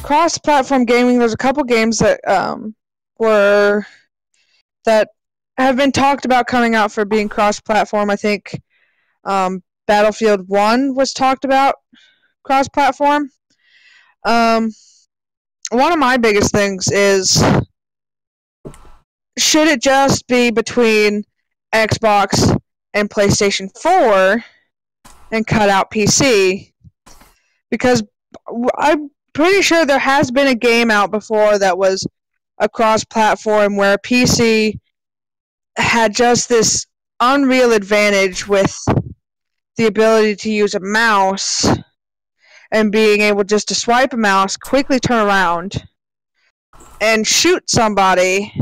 cross-platform gaming, there's a couple games that that have been talked about coming out for being cross-platform. I think Battlefield 1 was talked about cross-platform. One of my biggest things is, should it just be between Xbox and PlayStation 4 and cut out PC? Because I'm pretty sure there has been a game out before that was a cross-platform where PC had just this unreal advantage with the ability to use a mouse and being able just to swipe a mouse, quickly turn around, and shoot somebody,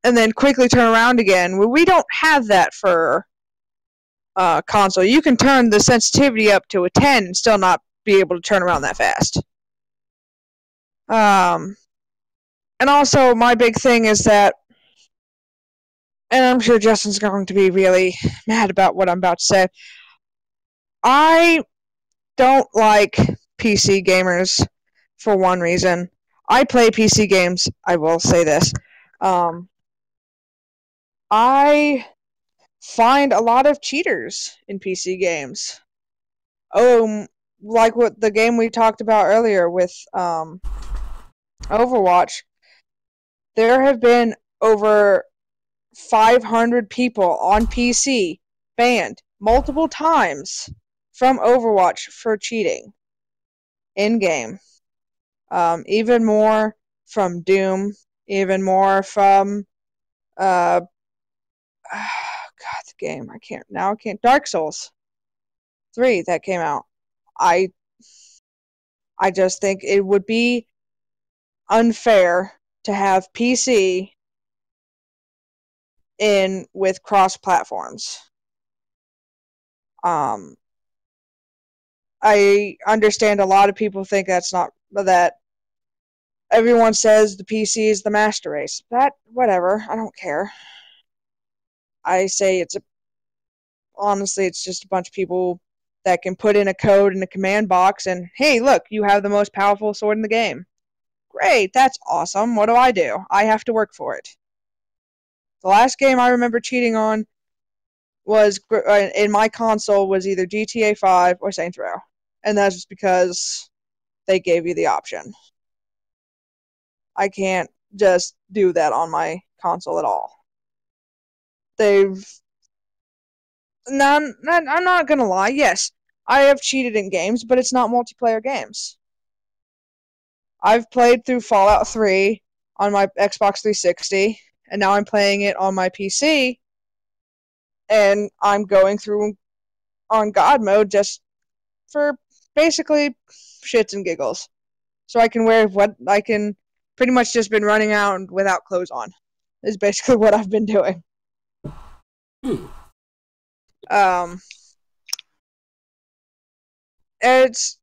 and then quickly turn around again. We don't have that for console. You can turn the sensitivity up to a 10 and still not be able to turn around that fast. And also, my big thing is that, and I'm sure Justin's going to be really mad about what I'm about to say, I don't like PC gamers for one reason. I play PC games, I will say this. I find a lot of cheaters in PC games. Like what the game we talked about earlier with Overwatch. There have been over 500 people on PC banned multiple times from Overwatch for cheating in-game. Even more from Doom. Even more from God, the game. I can't. Dark Souls 3 that came out. I just think it would be unfair to have PC in with cross platforms. I understand a lot of people think that everyone says the PC is the master race. Whatever, I don't care. I say honestly, it's just a bunch of people that can put in a code in a command box and, hey, look, you have the most powerful sword in the game. Great, that's awesome. What do? I have to work for it. The last game I remember cheating on was in my console was either GTA 5 or Saints Row. And that's just because they gave you the option. I can't just do that on my console at all. I'm not gonna lie, yes, I have cheated in games, but it's not multiplayer games. I've played through Fallout 3 on my Xbox 360, and now I'm playing it on my PC, and I'm going through on God mode just for basically shits and giggles. So I can pretty much just been running out without clothes on. Is basically what I've been doing. It's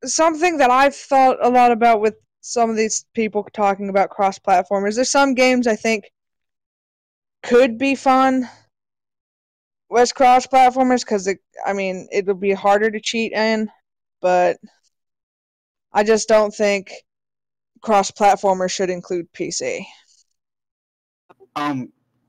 something that I've thought a lot about with some of these people talking about cross-platformers. There's some games I think could be fun with cross-platformers because it would be harder to cheat in, but I just don't think cross-platformers should include PC.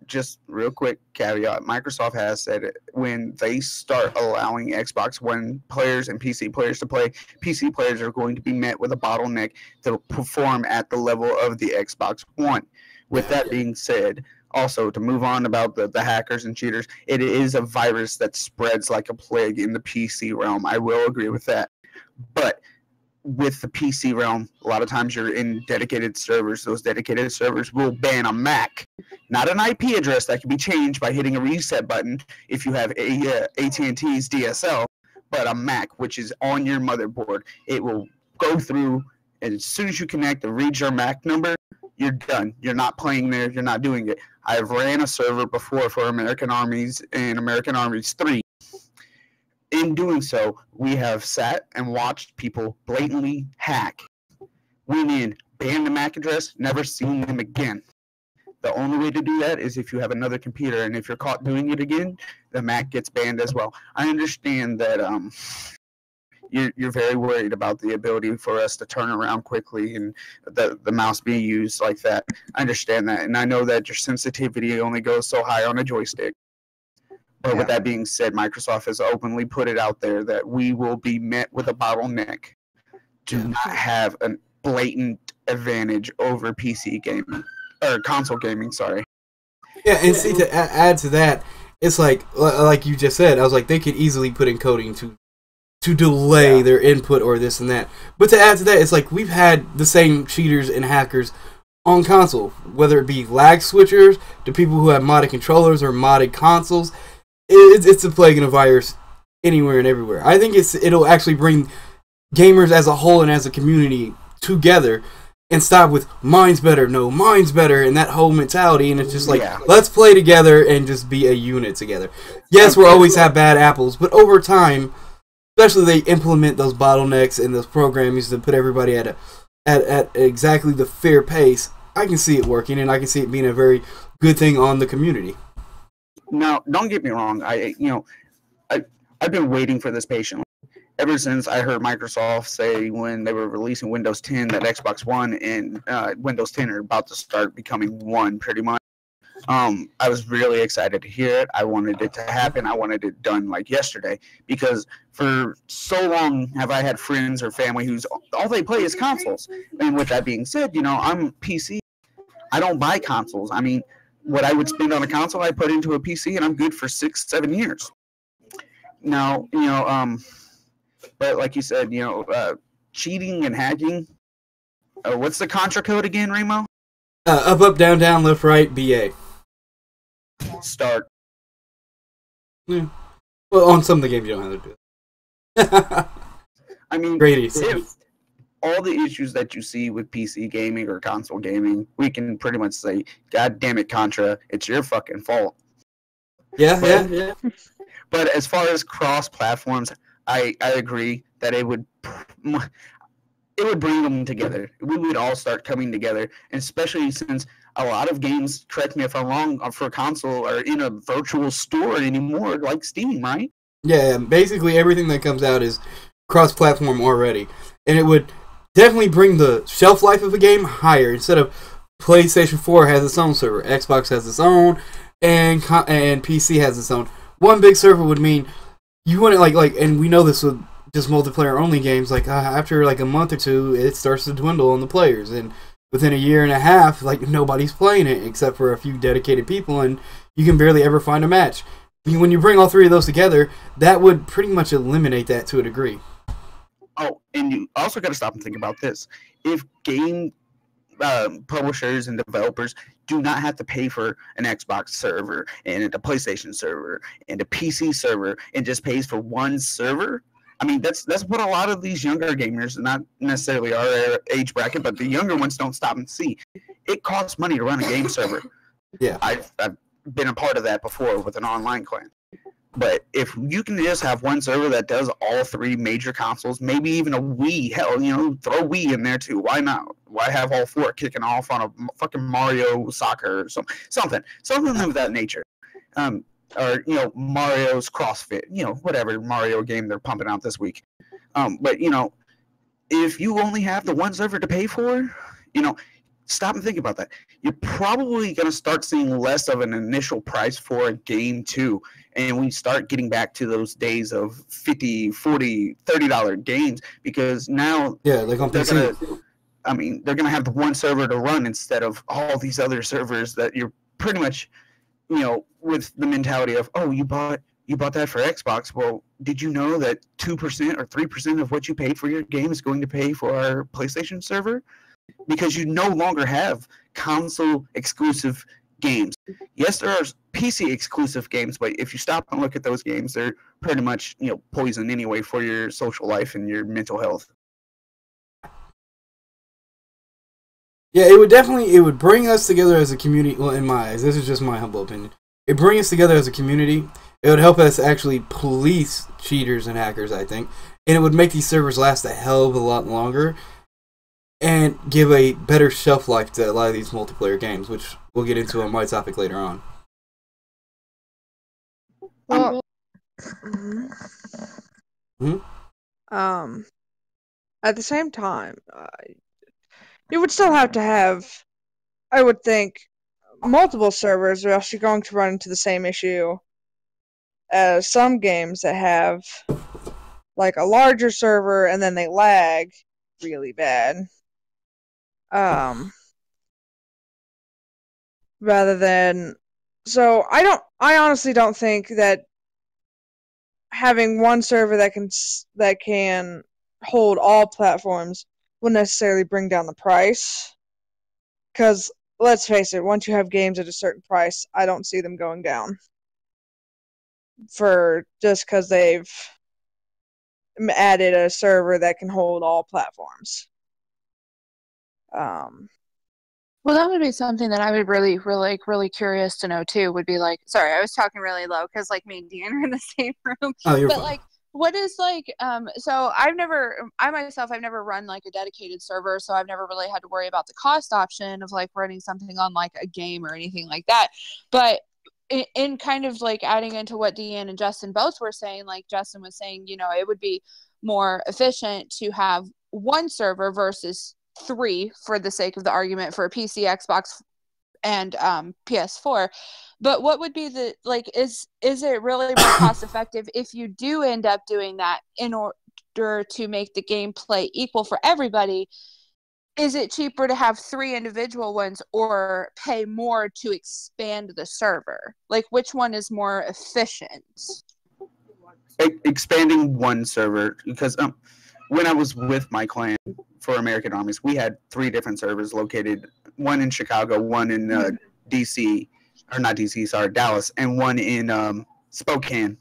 Just real quick caveat, Microsoft has said when they start allowing Xbox One players and PC players to play, PC players are going to be met with a bottleneck to perform at the level of the Xbox One. With that being said, also to move on about the hackers and cheaters, it is a virus that spreads like a plague in the PC realm. I will agree with that. But with the PC realm, a lot of times you're in dedicated servers. Those dedicated servers will ban a MAC, not an IP address that can be changed by hitting a reset button if you have AT&T's DSL, but a MAC, which is on your motherboard. It will go through, and as soon as you connect and read your MAC number, you're done. You're not playing there. You're not doing it. I've ran a server before for American Armies and American Armies 3. In doing so, we have sat and watched people blatantly hack. Went in, banned the MAC address, never seen them again. The only way to do that is if you have another computer, and if you're caught doing it again, the MAC gets banned as well. I understand that you're very worried about the ability for us to turn around quickly and the mouse being used like that. I understand that, and I know that your sensitivity only goes so high on a joystick. But with that being said, Microsoft has openly put it out there that we will be met with a bottleneck to not have a blatant advantage over PC gaming or console gaming. Sorry. Yeah, and see, to add to that, it's like you just said, I was like, they could easily put in coding to delay their input or this and that. But to add to that, it's like we've had the same cheaters and hackers on console, whether it be lag switchers to people who have modded controllers or modded consoles. It's a plague and a virus anywhere and everywhere. I think it'll actually bring gamers as a whole and as a community together and stop with mine's better, no, mine's better, and that whole mentality. And it's just like, let's play together and just be a unit together. Yes, we'll always have bad apples, but over time, especially they implement those bottlenecks and those programs to put everybody at exactly the fair pace. I can see it working, and I can see it being a very good thing on the community. Now, don't get me wrong. I've been waiting for this patiently ever since I heard Microsoft say when they were releasing Windows 10 that Xbox One and Windows 10 are about to start becoming one, pretty much. I was really excited to hear it. I wanted it to happen. I wanted it done like yesterday because for so long have I had friends or family who's all they play is consoles. And with that being said, I'm PC. I don't buy consoles. I mean, what I would spend on a console, I put into a PC, and I'm good for 6-7 years. Now, but like you said, cheating and hacking. What's the Contra code again, Remo? Up, down, down, left, right, BA. Start. Yeah. Well, on some of the games you don't have to do it. I mean, if all the issues that you see with PC gaming or console gaming, we can pretty much say, God damn it, Contra, it's your fucking fault. Yeah. But as far as cross platforms, I agree that it would bring them together. We would all start coming together, and especially since a lot of games, correct me if I'm wrong, for console are in a virtual store anymore, like Steam, right? Yeah, basically everything that comes out is cross-platform already, and it would definitely bring the shelf life of a game higher. Instead of PlayStation 4 has its own server, Xbox has its own, and PC has its own. One big server would mean you want it and we know this with just multiplayer only games. Like after like a month or two, it starts to dwindle on the players, and within a year and a half, like nobody's playing it except for a few dedicated people, and you can barely ever find a match. When you bring all three of those together, that would pretty much eliminate that to a degree. Oh, and you also got to stop and think about this. If game publishers and developers do not have to pay for an Xbox server and a PlayStation server and a PC server and just pays for one server, I mean, that's what a lot of these younger gamers, not necessarily our age bracket, but the younger ones don't stop and see. It costs money to run a game server. Yeah, I've been a part of that before with an online clan. But if you can just have one server that does all three major consoles, maybe even a Wii, hell, throw Wii in there too. Why not? Why have all four kicking off on a fucking Mario Soccer or something of that nature? Or Mario's CrossFit, whatever Mario game they're pumping out this week. But if you only have the one server to pay for, stop and think about that. You're probably going to start seeing less of an initial price for a game too. And we start getting back to those days of $50, $40, $30 games, because now like on PC. They're going to have the one server to run instead of all these other servers that you're pretty much, with the mentality of, oh, you bought that for Xbox. Well, did you know that 2% or 3% of what you paid for your game is going to pay for our PlayStation server? Because you no longer have console exclusive games. Yes, there are PC exclusive games, but if you stop and look at those games, they're pretty much poison anyway for your social life and your mental health. Yeah, it would bring us together as a community. Well, in my eyes, this is just my humble opinion. It bring us together as a community. It would help us actually police cheaters and hackers, I think, and it would make these servers last a hell of a lot longer and give a better shelf life to a lot of these multiplayer games, which we'll get into on my topic later on. Well, At the same time, you would still have to have, I would think, multiple servers, or else you're going to run into the same issue as some games that have like a larger server and then they lag really bad. Rather than, so I honestly don't think that having one server that can hold all platforms will necessarily bring down the price. Because let's face it, once you have games at a certain price, I don't see them going down. For just because they've added a server that can hold all platforms. Well, that would be something that I would really curious to know too. Would be like, sorry, I was talking really low because like me and Dean are in the same room. Oh, you're but fine. like, what is like, so I've never run like a dedicated server, so I've never really had to worry about the cost option of like running something on like a game or anything like that. But in kind of like adding into what Deanne and Justin both were saying, like Justin was saying, you know, it would be more efficient to have one server versus 3 for the sake of the argument for a PC, Xbox, and PS4. But what would be the like? Is it really more cost effective if you do end up doing that in order to make the gameplay equal for everybody? Is it cheaper to have 3 individual ones or pay more to expand the server? Like, which one is more efficient? Expanding one server, because when I was with my clan for American Armies, we had 3 different servers located, one in Chicago, one in DC, or not DC, sorry, Dallas, and one in Spokane,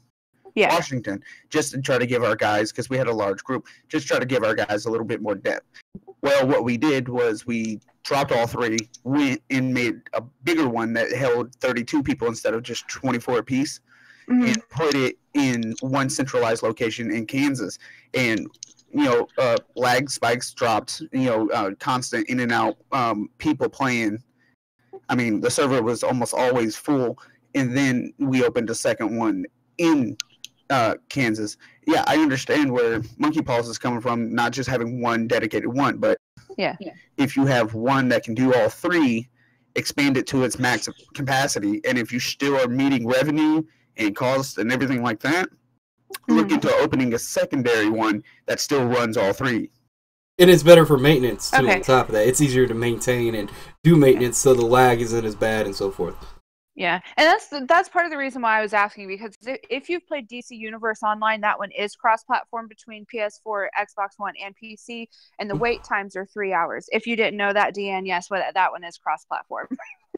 Washington, just to try to give our guys, because we had a large group, just try to give our guys a little bit more depth. Well, what we did was we dropped all 3, went and made a bigger one that held 32 people instead of just 24 apiece, and put it in one centralized location in Kansas. And lag spikes dropped, constant in and out, people playing. I mean, the server was almost always full. And then we opened a second one in Kansas. Yeah, I understand where Monkey Paws is coming from, not just having one dedicated one, but if you have one that can do all 3, expand it to its max capacity. And if you still are meeting revenue and cost and everything like that, look into opening a secondary one that still runs all 3. And it's better for maintenance too. On top of that, it's easier to maintain and do maintenance, so the lag isn't as bad and so forth. Yeah, and that's part of the reason why I was asking, because if you've played DC Universe Online, that one is cross-platform between PS4, Xbox One, and PC, and the wait times are 3 hours. If you didn't know that, Deanne, yes, that one is cross-platform.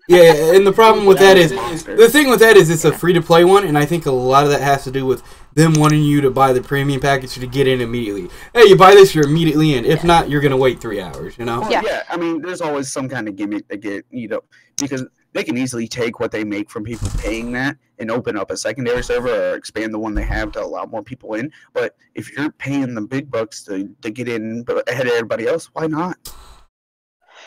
Yeah, and the problem with that is, the thing with that is it's a free-to-play one, and I think a lot of that has to do with them wanting you to buy the premium package to get in immediately. Hey, you buy this, you're immediately in. If not, you're going to wait 3 hours, you know? Well, yeah, I mean, there's always some kind of gimmick to get, because they can easily take what they make from people paying that and open up a secondary server or expand the one they have to allow more people in. But if you're paying the big bucks to get in ahead of everybody else, why not?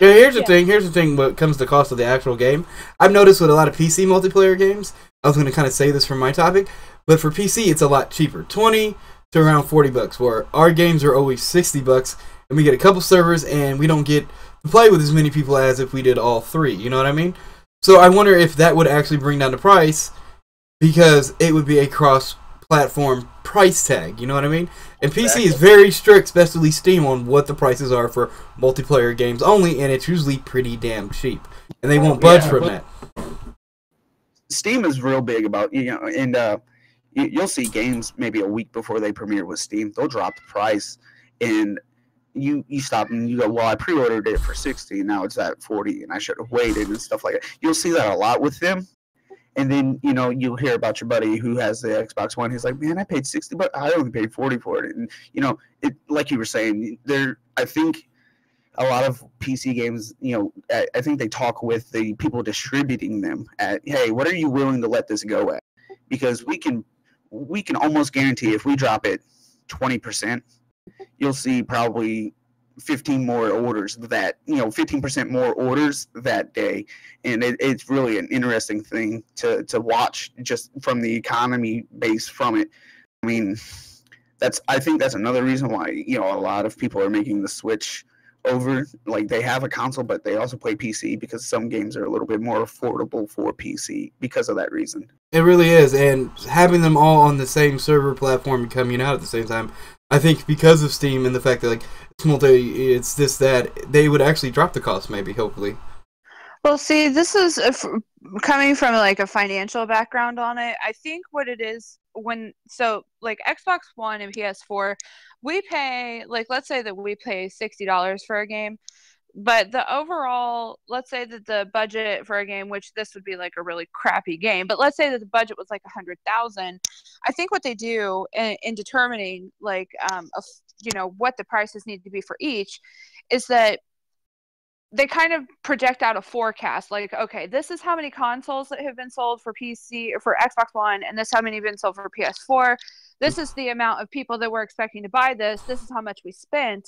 Yeah, here's the thing. Here's the thing when it comes to cost of the actual game. I've noticed with a lot of PC multiplayer games, I was going to kind of say this for my topic, but for PC, it's a lot cheaper. 20 to around 40 bucks, where our games are always 60 bucks, and we get a couple servers, and we don't get to play with as many people as if we did all 3. You know what I mean? So I wonder if that would actually bring down the price, because it would be a cross-platform price tag, you know what I mean? And PC is very strict, especially Steam, on what the prices are for multiplayer games only, and it's usually pretty damn cheap. And they won't budge from that. Steam is real big about, and you'll see games maybe a week before they premiere with Steam. They'll drop the price, and you stop and you go, well, I pre-ordered it for 60, and now it's at 40, and I should have waited and stuff like that. You'll see that a lot with them. And then, you'll hear about your buddy who has the Xbox One. He's like, man, I paid 60, but I only paid 40 for it. And, it, like you were saying, I think a lot of PC games, I think they talk with the people distributing them at, hey, what are you willing to let this go at? Because we can almost guarantee if we drop it 20%, you'll see probably 15 more orders 15% more orders that day. And it's really an interesting thing to watch just from the economy base from it. I mean, I think that's another reason why, you know, a lot of people are making the switch over. Like, they have a console, but they also play PC because some games are a little bit more affordable for PC because of that reason. It really is, and having them all on the same server platform and coming out at the same time, I think because of Steam and the fact that, like, it's this, that, they would actually drop the cost, maybe, hopefully. Well, see, this is coming from like a financial background on it. I think what it is like Xbox One and PS4, we pay, like, let's say that we pay $60 for a game, but the overall, let's say that the budget for a game, which this would be like a really crappy game, but let's say that the budget was like 100,000. I think what they do in determining like you know, what the prices need to be for each is that they kind of project out a forecast, like, okay, this is how many consoles that have been sold for PC or for Xbox One, and this is how many have been sold for PS4. This is the amount of people that we're expecting to buy this. This is how much we spent.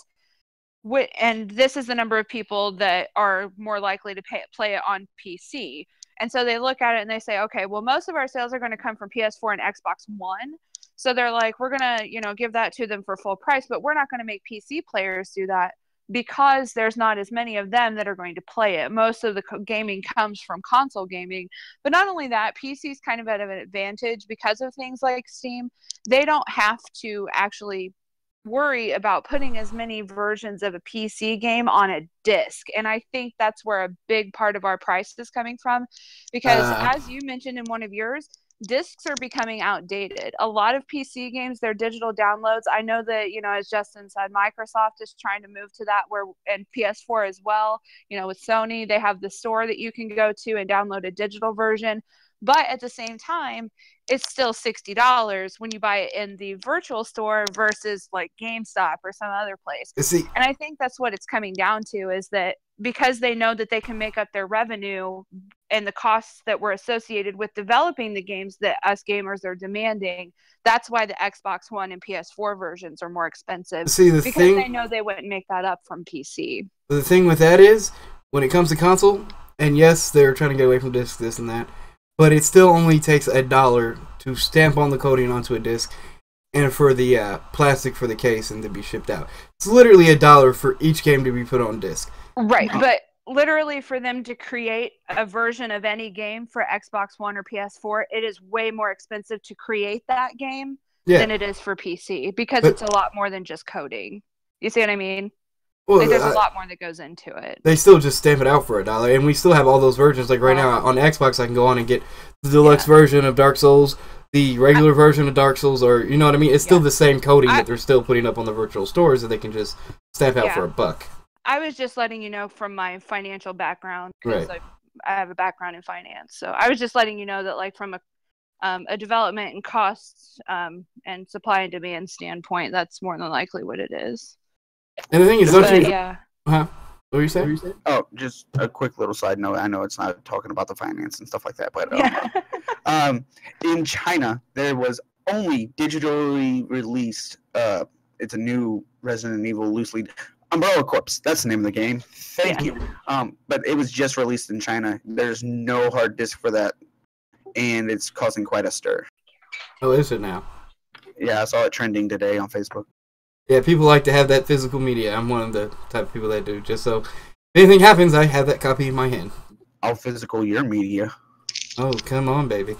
And this is the number of people that are more likely to play it on PC. And so they look at it and they say, okay, well, most of our sales are going to come from PS4 and Xbox One. So they're like, we're going to, you know, give that to them for full price, but we're not going to make PC players do that, because there's not as many of them that are going to play it. Most of the gaming comes from console gaming. But not only that, PC's kind of at an advantage because of things like Steam. They don't have to actually worry about putting as many versions of a PC game on a disc. And I think that's where a big part of our price is coming from. Because as you mentioned in one of yours, discs are becoming outdated. A lot of PC games, they're digital downloads. I know that, you know, as Justin said, Microsoft is trying to move to that, where, and PS4 as well, you know, with Sony, they have the store that you can go to and download a digital version. But at the same time, it's still $60 when you buy it in the virtual store versus like GameStop or some other place. See, and I think that's what it's coming down to, is that because they know that they can make up their revenue and the costs that were associated with developing the games that us gamers are demanding, that's why the Xbox One and PS4 versions are more expensive. See, because they know they wouldn't make that up from PC. The thing with that is, when it comes to console, and yes, they're trying to get away from discs, this and that, but it still only takes $1 to stamp on the coating onto a disc, and for the plastic for the case and to be shipped out. It's literally $1 for each game to be put on disc. Right, but literally for them to create a version of any game for Xbox One or PS4, it is way more expensive to create that game than it is for PC, because it's a lot more than just coding. You see what I mean? Well, like, there's a lot more that goes into it. They still just stamp it out for $1, and we still have all those versions. Like right now on Xbox, I can go on and get the deluxe version of Dark Souls, the regular version of Dark Souls, or you know what I mean? It's still the same coding that they're still putting up on the virtual stores that they can just stamp out for $1. I was just letting you know from my financial background, because I have a background in finance. So I was just letting you know that, like, from a development and costs and supply and demand standpoint, that's more than likely what it is. And the thing is, don't you? Yeah. What were you saying? Oh, just a quick little side note. I know it's not talking about the finance and stuff like that, but in China, there was only digitally released. It's a new Resident Evil loosely. Umbrella Corps. That's the name of the game. Thank you. But it was just released in China. There's no hard disk for that, and it's causing quite a stir. Oh, is it now? Yeah, I saw it trending today on Facebook. Yeah, people like to have that physical media. I'm one of the type of people that do. Just so if anything happens, I have that copy in my hand. I'll physical your media. Oh, come on, baby.